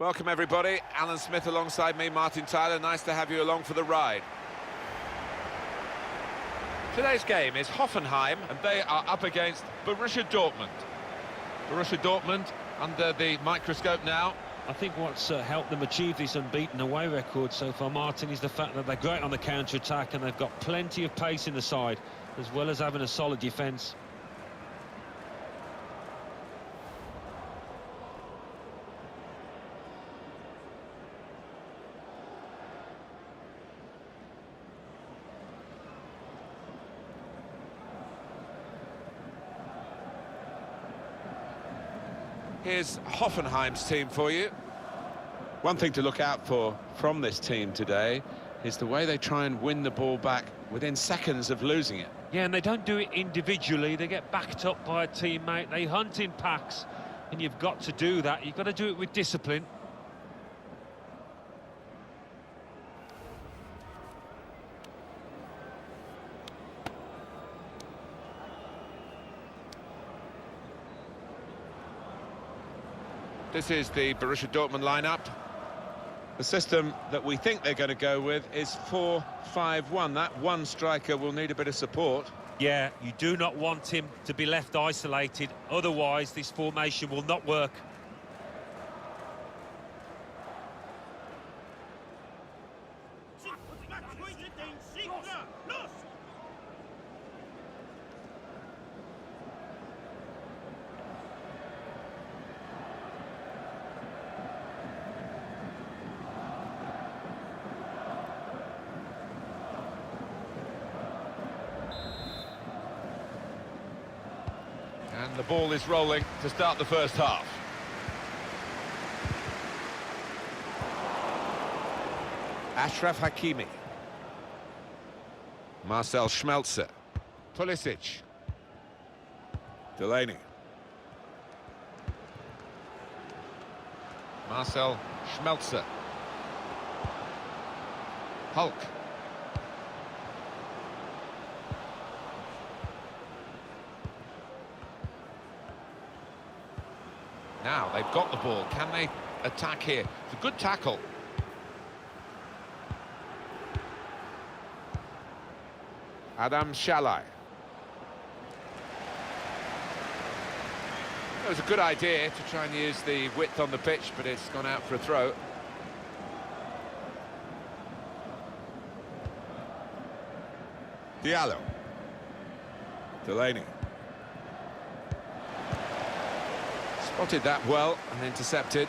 Welcome everybody, Alan Smith alongside me, Martin Tyler. Nice to have you along for the ride. Today's game is Hoffenheim and they are up against Borussia Dortmund. Borussia Dortmund under the microscope now. I think what's helped them achieve this unbeaten away record so far, Martin, is the fact that they're great on the counter-attack and they've got plenty of pace in the side, as well as having a solid defence. Here's Hoffenheim's team for you. One thing to look out for from this team today is the way they try and win the ball back within seconds of losing it. Yeah, and they don't do it individually. They get backed up by a teammate. They hunt in packs, and you've got to do that. You've got to do it with discipline. This is the Borussia Dortmund lineup. The system that we think they're going to go with is 4-5-1. That one striker will need a bit of support. Yeah, you do not want him to be left isolated. Otherwise, this formation will not work. And the ball is rolling to start the first half. Achraf Hakimi. Marcel Schmelzer. Pulisic. Delaney. Marcel Schmelzer. Hulk. Now they've got the ball. Can they attack here? It's a good tackle. Adam Shalai. It was a good idea to try and use the width on the pitch, but it's gone out for a throw. Diallo. Delaney. Spotted that well and intercepted.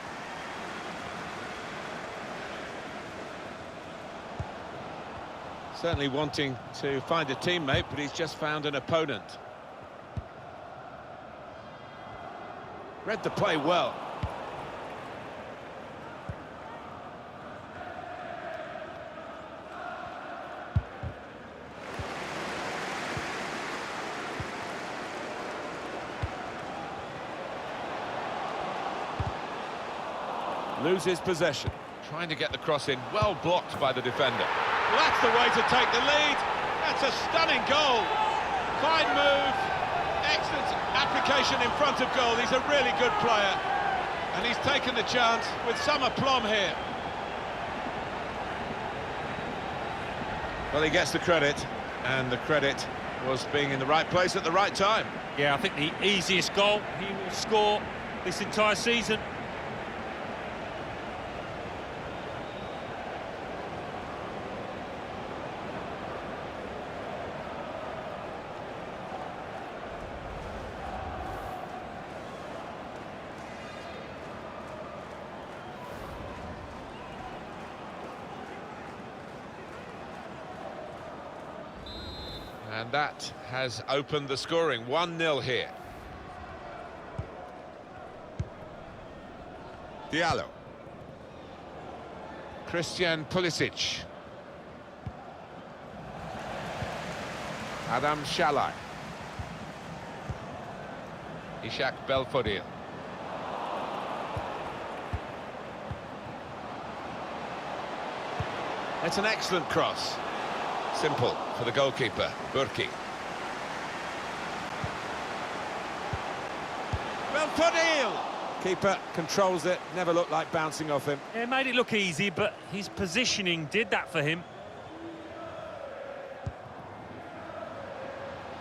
Certainly wanting to find a teammate, but he's just found an opponent. Read the play well. Loses possession. Trying to get the cross in, well blocked by the defender. Well, that's the way to take the lead. That's a stunning goal. Fine move. Excellent application in front of goal. He's a really good player. And he's taken the chance with some aplomb here. Well, he gets the credit, and the credit was being in the right place at the right time. Yeah, I think the easiest goal he will score this entire season. And that has opened the scoring. 1-0 here. Diallo. Christian Pulisic. Adam Shalai. Ishak Belfodil. It's an excellent cross. Simple for the goalkeeper, Burki. Belfodil! Keeper controls it, never looked like bouncing off him. It made it look easy, but his positioning did that for him.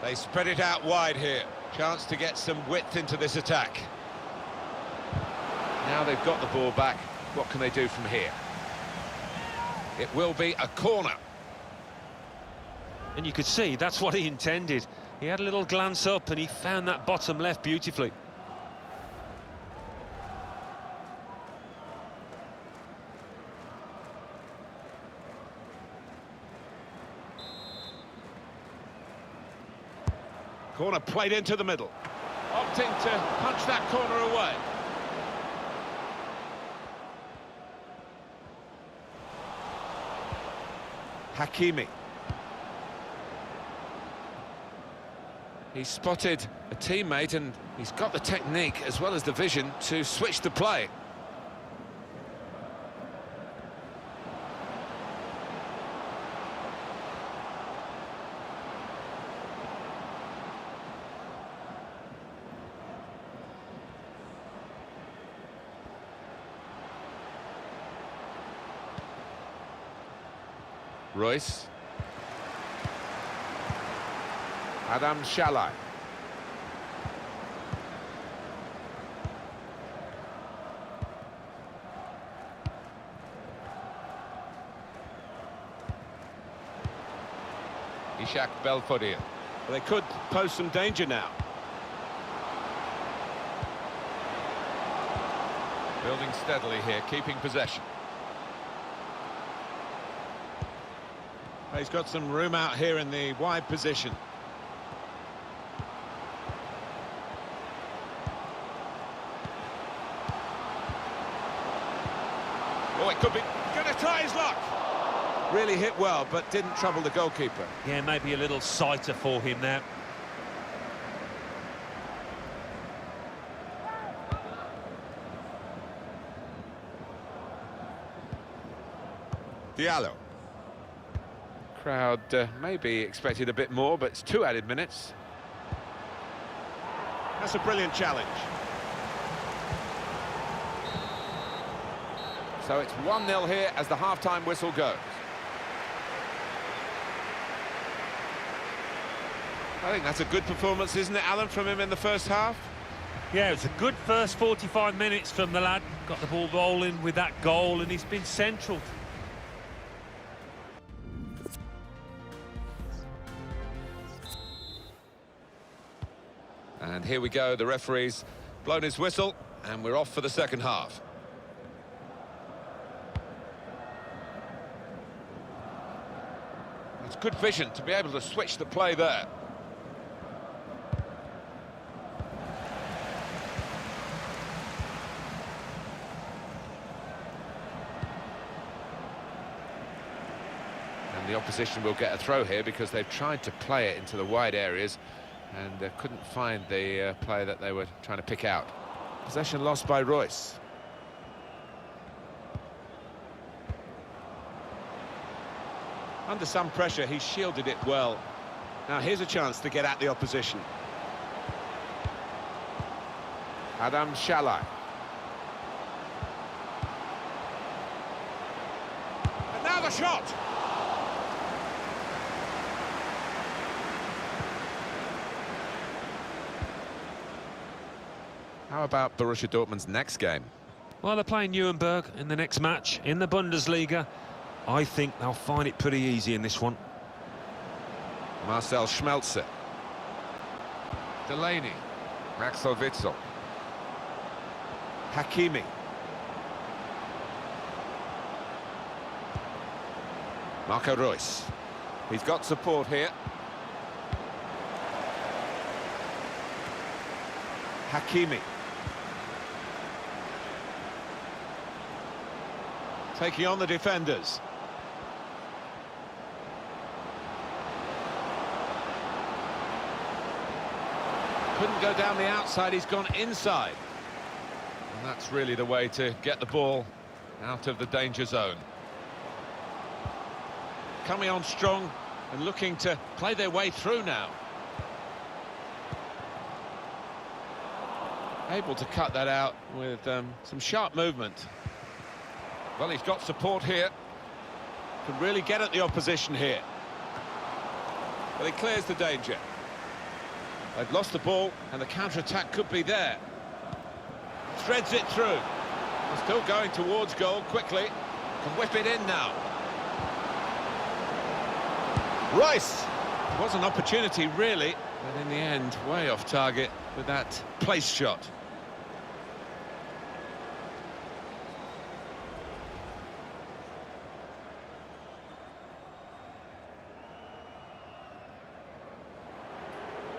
They spread it out wide here. Chance to get some width into this attack. Now they've got the ball back, what can they do from here? It will be a corner. And you could see that's what he intended. He had a little glance up and he found that bottom left beautifully. Corner played into the middle. Opting to punch that corner away. Hakimi. He's spotted a teammate and he's got the technique as well as the vision to switch the play. Royce. Adam Shalai. Ishak Belfodil. Well, they could pose some danger now. Building steadily here, keeping possession. He's got some room out here in the wide position. Oh, it could be going to try his luck. Really hit well, but didn't trouble the goalkeeper. Yeah, maybe a little sighter for him there. Diallo. Crowd maybe expected a bit more, but it's 2 added minutes. That's a brilliant challenge. So it's 1-0 here as the half-time whistle goes. I think that's a good performance, isn't it, Alan, from him in the first half? Yeah, it was a good first 45 minutes from the lad. Got the ball rolling with that goal, and he's been central. And here we go, the referee's blown his whistle, and we're off for the second half. It's good vision to be able to switch the play there. And the opposition will get a throw here because they've tried to play it into the wide areas and couldn't find the player that they were trying to pick out. Possession lost by Royce. Under some pressure, he shielded it well. Now here's a chance to get at the opposition. Adam Shalai. And now the shot! How about Borussia Dortmund's next game? Well, they're playing Nürnberg in the next match in the Bundesliga. I think they'll find it pretty easy in this one. Marcel Schmelzer. Delaney. Maxwell Witsel. Hakimi. Marco Reus. He's got support here. Hakimi. Taking on the defenders. Couldn't go down the outside, he's gone inside. And that's really the way to get the ball out of the danger zone. Coming on strong and looking to play their way through now. able to cut that out with some sharp movement. Well, he's got support here. Can really get at the opposition here. But he clears the danger. They've lost the ball, and the counter-attack could be there. Threads it through. They're still going towards goal quickly. Can whip it in now. Rice! It was an opportunity, really, but in the end, way off target with that place shot.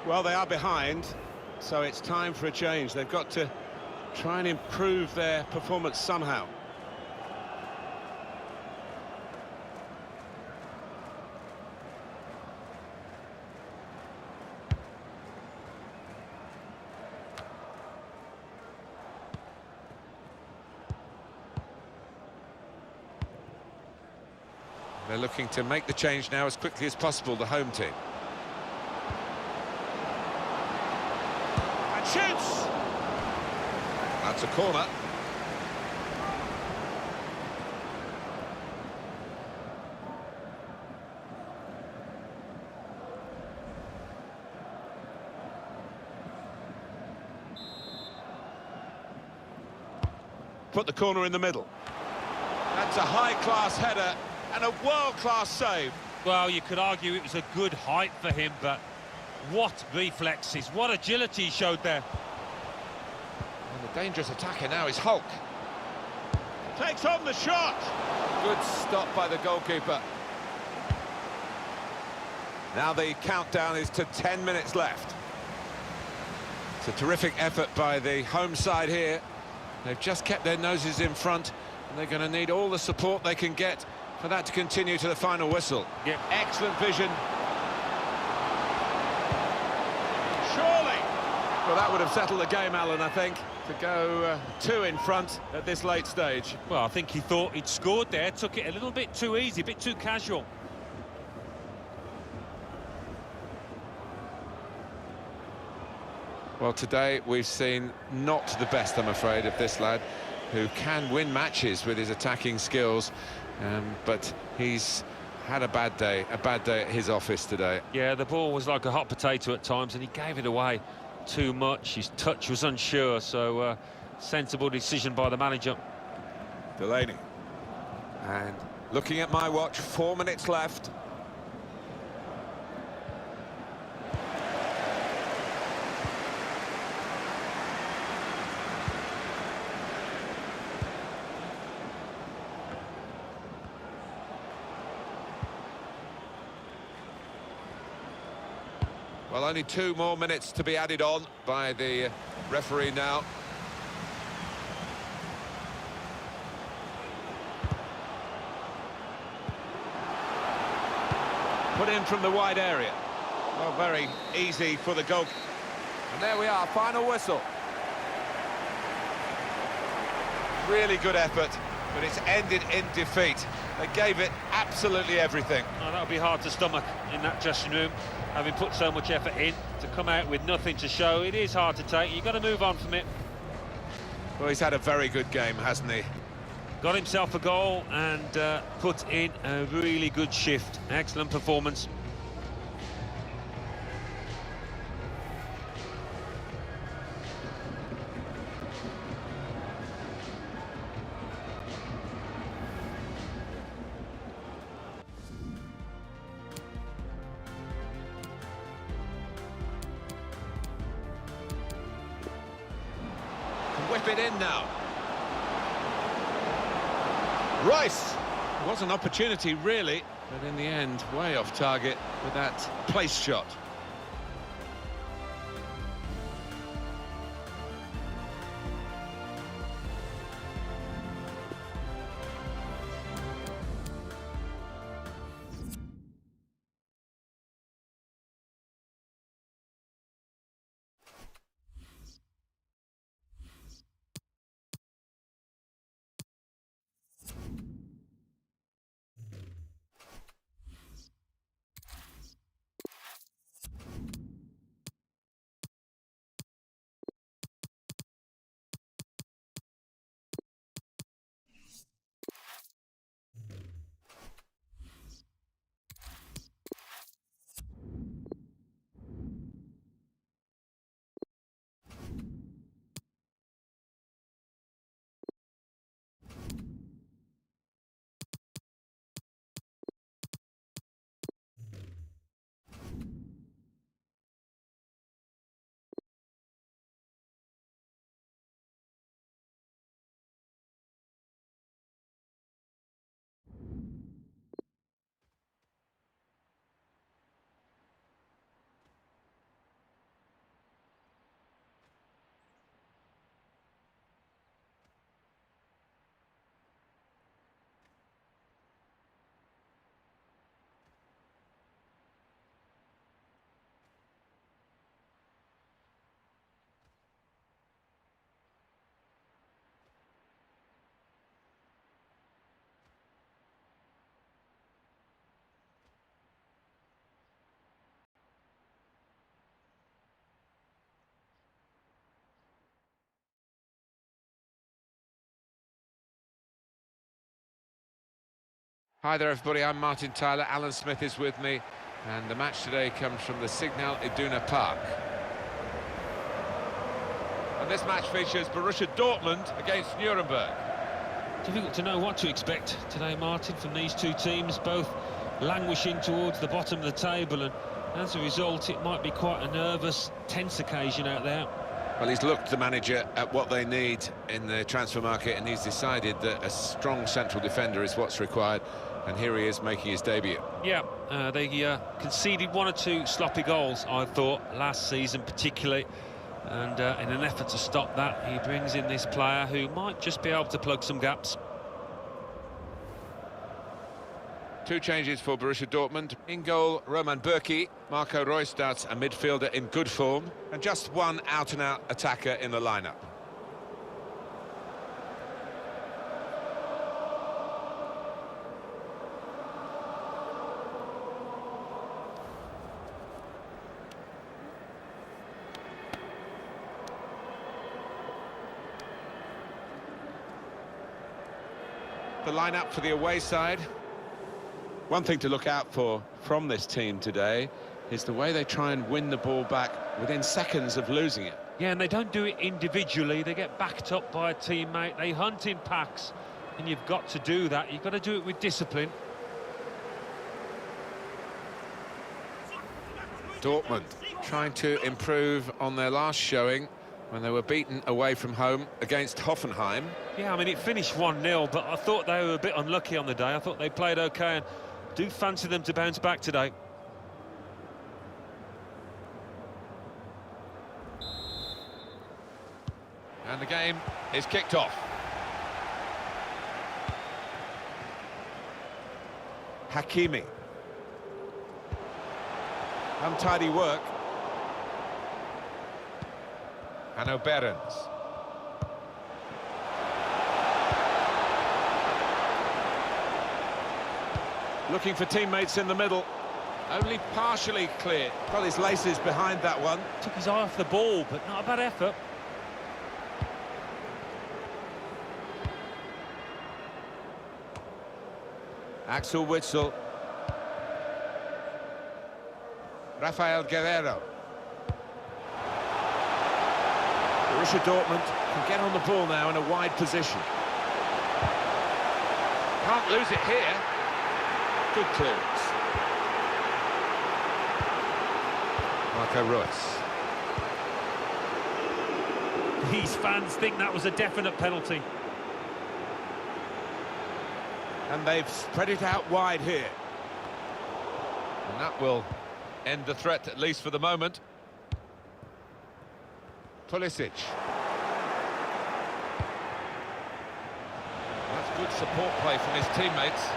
Well, they are behind, so it's time for a change. They've got to try and improve their performance somehow. They're looking to make the change now as quickly as possible, the home team. And shoots! That's a corner. Put the corner in the middle. That's a high-class header and a world-class save. Well, you could argue it was a good height for him, but what reflexes, what agility he showed there. And the dangerous attacker now is Hulk. Takes on the shot. Good stop by the goalkeeper. Now the countdown is to 10 minutes left. It's a terrific effort by the home side here. They've just kept their noses in front, and they're going to need all the support they can get for that to continue to the final whistle. Yeah, excellent vision. Surely. Well, that would have settled the game, Alan, I think, to go 2 in front at this late stage. Well, I think he thought he'd scored there, took it a little bit too easy, a bit too casual. Well, today we've seen not the best, I'm afraid, of this lad, who can win matches with his attacking skills, but he's had a bad day at his office today. Yeah, the ball was like a hot potato at times, and he gave it away too much. His touch was unsure, so sensible decision by the manager. Delaney. And looking at my watch, 4 minutes left. Well, only 2 more minutes to be added on by the referee now. Put in from the wide area. Well, very easy for the goal. And there we are, final whistle. Really good effort, but it's ended in defeat. They gave it absolutely everything. Oh, that would be hard to stomach in that dressing room, having put so much effort in, to come out with nothing to show. It is hard to take. You've got to move on from it. Well, he's had a very good game, hasn't he? Got himself a goal and put in a really good shift. Excellent performance. Can whip it in now. Rice! It was an opportunity, really, but in the end, way off target with that place shot. Hi there everybody, I'm Martin Tyler, Alan Smith is with me, and the match today comes from the Signal Iduna Park. And this match features Borussia Dortmund against Nuremberg. Difficult to know what to expect today, Martin, from these two teams, both languishing towards the bottom of the table, and as a result it might be quite a nervous, tense occasion out there. Well, he's looked, the manager, at what they need in the transfer market, and he's decided that a strong central defender is what's required, and here he is making his debut. Yeah, they conceded one or two sloppy goals, I thought, last season particularly, and in an effort to stop that, he brings in this player who might just be able to plug some gaps. Two changes for Borussia Dortmund. In goal, Roman Bürki. Marco Reus starts a midfielder in good form, and just one out-and-out attacker in the lineup. The lineup for the away side. One thing to look out for from this team today is the way they try and win the ball back within seconds of losing it. Yeah, and they don't do it individually, they get backed up by a teammate, they hunt in packs, and you've got to do that, you've got to do it with discipline. Dortmund trying to improve on their last showing when they were beaten away from home against Hoffenheim. Yeah, I mean, it finished 1-0, but I thought they were a bit unlucky on the day. I thought they played OK, and do fancy them to bounce back today. And the game is kicked off. Hakimi. Untidy work. Hanno Behrens. Looking for teammates in the middle. Only partially clear. Well, his laces behind that one. Took his eye off the ball, but not a bad effort. Axel Witsel. Rafael Guerreiro. Borussia Dortmund can get on the ball now in a wide position. Can't lose it here. Good clearance. Marco Reus. These fans think that was a definite penalty. And they've spread it out wide here. And that will end the threat, at least for the moment. Pulisic. That's good support play from his teammates.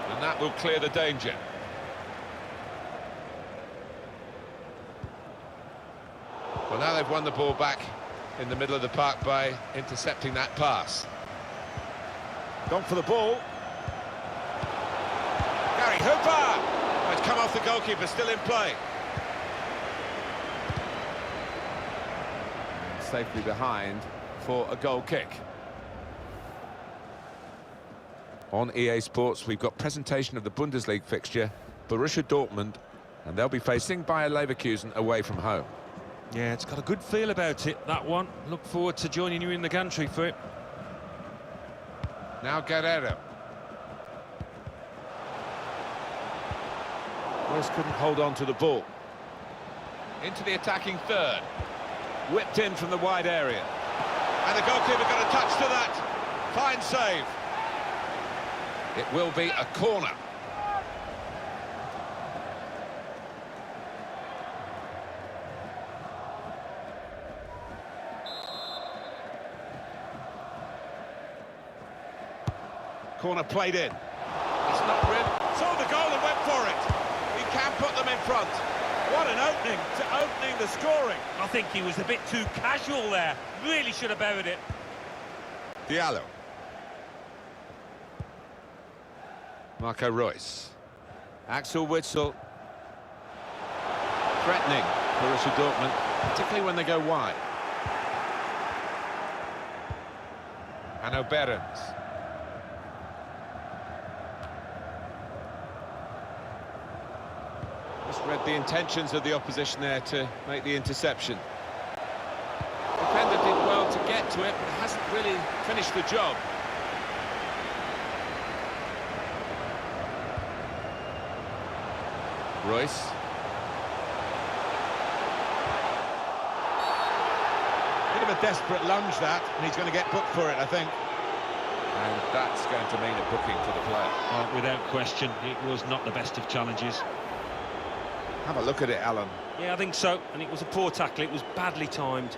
And that will clear the danger. Well, now they've won the ball back in the middle of the park by intercepting that pass. Gone for the ball. Gary Hooper! Oh, it's come off the goalkeeper, still in play. Safely behind for a goal kick. On EA Sports, we've got presentation of the Bundesliga fixture, Borussia Dortmund, and they'll be facing Bayer Leverkusen away from home. Yeah, it's got a good feel about it, that one. Look forward to joining you in the gantry for it. Now Guerreiro. Reus couldn't hold on to the ball. Into the attacking third. Whipped in from the wide area. And the goalkeeper got a touch to that. Fine save. It will be a corner. Corner played in. It's not really. Saw the goal and went for it. He can put them in front. What an opening to opening the scoring. I think he was a bit too casual there. Really should have buried it. Diallo. Marco Reus. Axel Witsel. Threatening Borussia Dortmund, particularly when they go wide. Hanno Behrens. the intentions of the opposition there to make the interception. Defender did well to get to it, but hasn't really finished the job. Royce. Bit of a desperate lunge that, and he's going to get booked for it, I think. And that's going to mean a booking for the player. Without question, it was not the best of challenges. Have a look at it, Alan. Yeah, I think so, and it was a poor tackle. It was badly timed.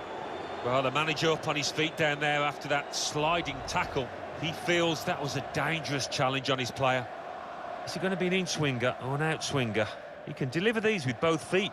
Well, the manager up on his feet down there after that sliding tackle. He feels that was a dangerous challenge on his player. Is he going to be an in-swinger or an out-swinger? He can deliver these with both feet.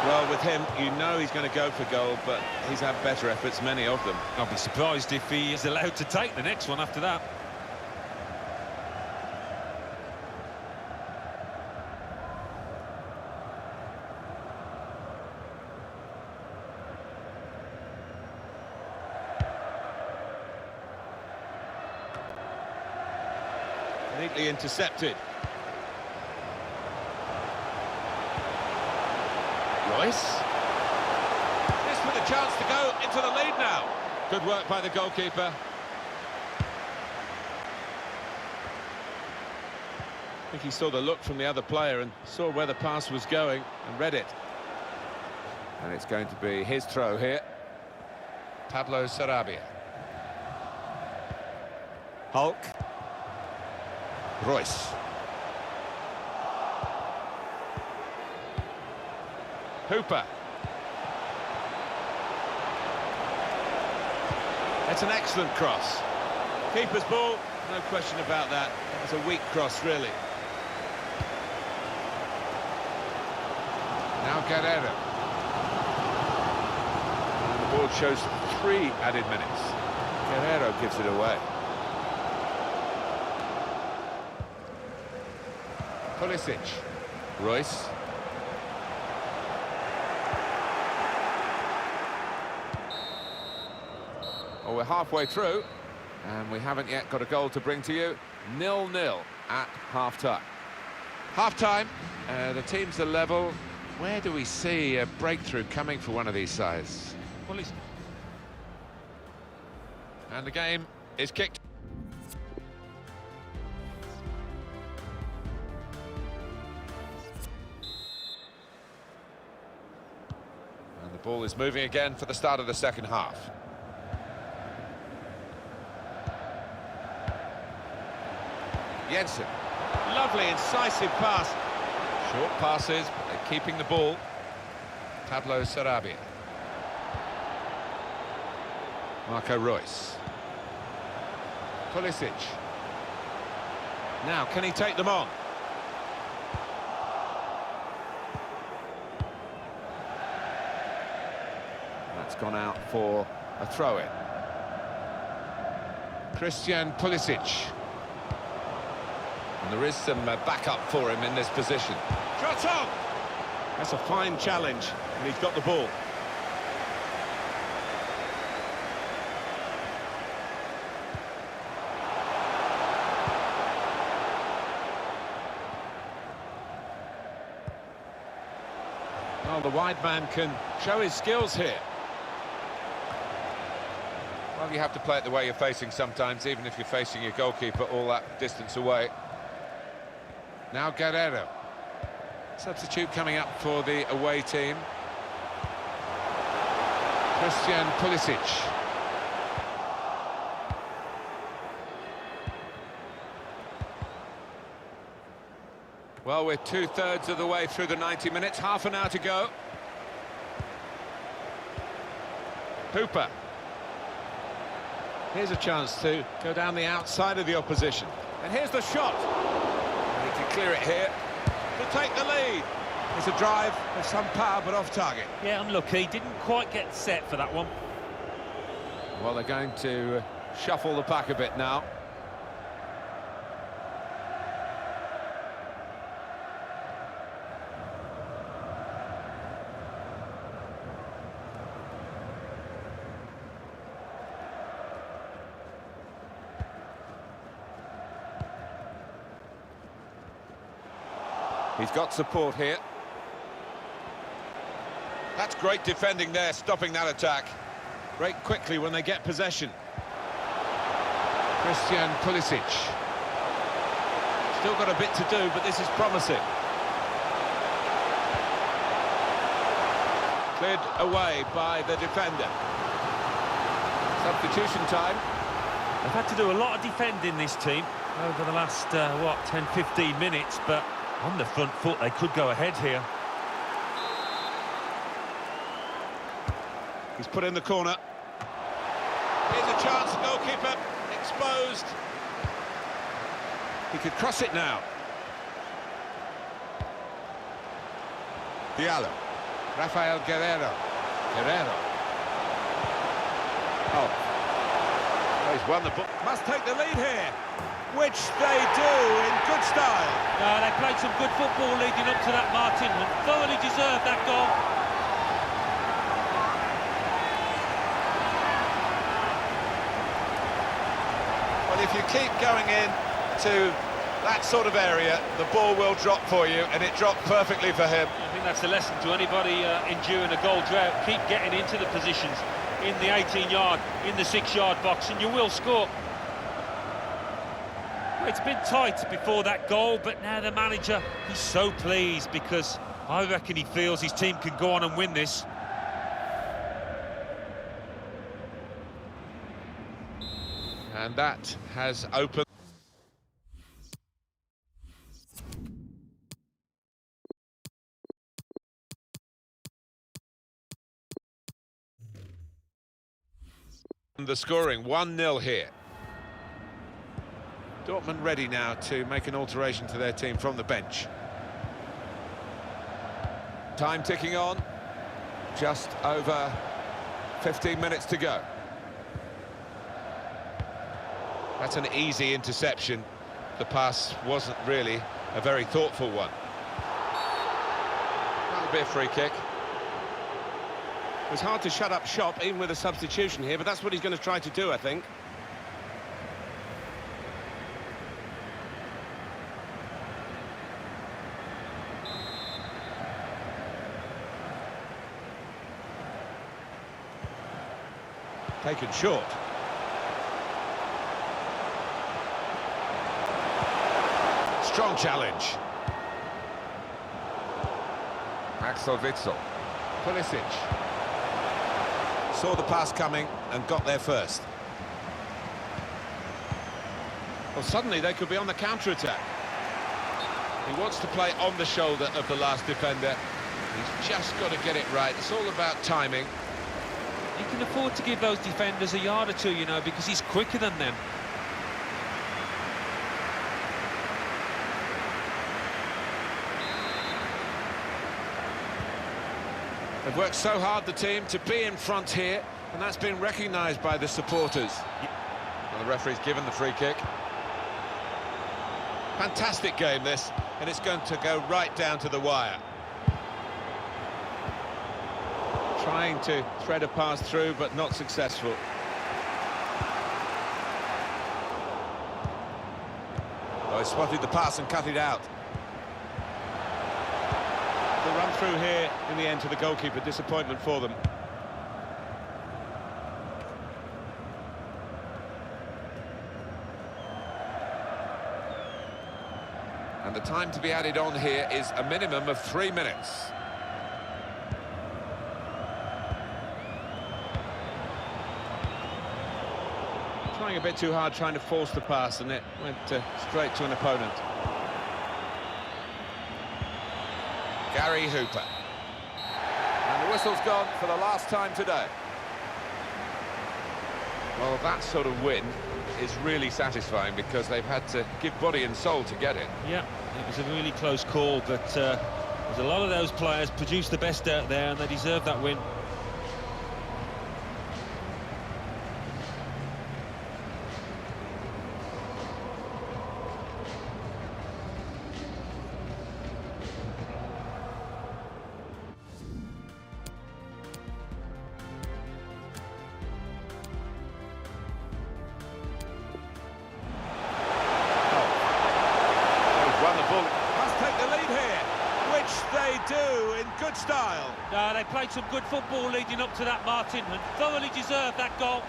Well, with him, you know he's going to go for goal, but he's had better efforts, many of them. I'll be surprised if he is allowed to take the next one after that. Neatly intercepted. Royce. This with a chance to go into the lead now. Good work by the goalkeeper. I think he saw the look from the other player and saw where the pass was going and read it. And it's going to be his throw here. Pablo Sarabia. Hulk. Royce. Hooper. It's an excellent cross. Keeper's ball, no question about that. It's a weak cross, really. Now Guerrero. And the ball shows 3 added minutes. Guerrero gives it away. Pulisic. Royce. Well, we're halfway through, and we haven't yet got a goal to bring to you. 0-0 at half-time. Half-time, the teams are level. Where do we see a breakthrough coming for one of these sides? Well, And the game is kicked. And the ball is moving again for the start of the second half. Jensen. Lovely, incisive pass. Short passes, but they're keeping the ball. Pablo Sarabia. Marco Royce. Pulisic. Now, can he take them on? That's gone out for a throw-in. Christian Pulisic. And there is some backup for him in this position. Shot on! That's a fine challenge, and he's got the ball. Well, the wide man can show his skills here. Well, you have to play it the way you're facing sometimes, even if you're facing your goalkeeper all that distance away. Now Guerrero. Substitute coming up for the away team. Christian Pulisic. Well, we're 2/3 of the way through the 90 minutes, half an hour to go. Hooper. Here's a chance to go down the outside of the opposition. And here's the shot. He can clear it here. To take the lead. It's a drive of some power, but off target. Yeah, unlucky. Didn't quite get set for that one. Well, they're going to shuffle the pack a bit now. He's got support here. That's great defending there, stopping that attack. Break quickly when they get possession. Christian Pulisic. Still got a bit to do, but this is promising. Cleared away by the defender. Substitution time. They've had to do a lot of defending, this team, over the last, 10-15 minutes, but on the front foot they could go ahead here. He's put in the corner. Here's a chance, goalkeeper exposed. He could cross it now. Diallo. Rafael Guerrero. Oh, he's won the ball. Must take the lead here, which they do in good style. They played some good football leading up to that, Martin, and thoroughly deserved that goal. Well, if you keep going in to that sort of area, the ball will drop for you, and it dropped perfectly for him. I think that's a lesson to anybody enduring a goal drought. Keep getting into the positions in the 18-yard, in the 6-yard box, and you will score. Well, it's been tight before that goal, but now the manager, he's so pleased because I reckon he feels his team can go on and win this. And that has opened. The scoring, 1-0 here. Dortmund ready now to make an alteration to their team from the bench. Time ticking on. Just over 15 minutes to go. That's an easy interception. The pass wasn't really a very thoughtful one. That'll be a free kick. It's hard to shut up shop, even with a substitution here, but that's what he's going to try to do, I think. Taken short. Strong challenge. Axel Witsel. Pulisic. Saw the pass coming and got there first. Well, suddenly they could be on the counter-attack. He wants to play on the shoulder of the last defender. He's just got to get it right. It's all about timing. You can afford to give those defenders a yard or two, you know, because he's quicker than them. They've worked so hard, the team, to be in front here, and that's been recognised by the supporters. Well, the referee's given the free kick. Fantastic game, this, and it's going to go right down to the wire. Trying to thread a pass through, but not successful. Oh, he spotted the pass and cut it out. The run through here in the end to the goalkeeper, disappointment for them. And the time to be added on here is a minimum of 3 minutes. Trying a bit too hard, trying to force the pass, and it went straight to an opponent. Gary Hooper. And the whistle's gone for the last time today. Well, that sort of win is really satisfying because they've had to give body and soul to get it. Yeah, it was a really close call, but there's a lot of those players produced the best out there, and they deserve that win. Must take the lead here. they do in good style. No, they played some good football leading up to that, Martin, and thoroughly deserved that goal.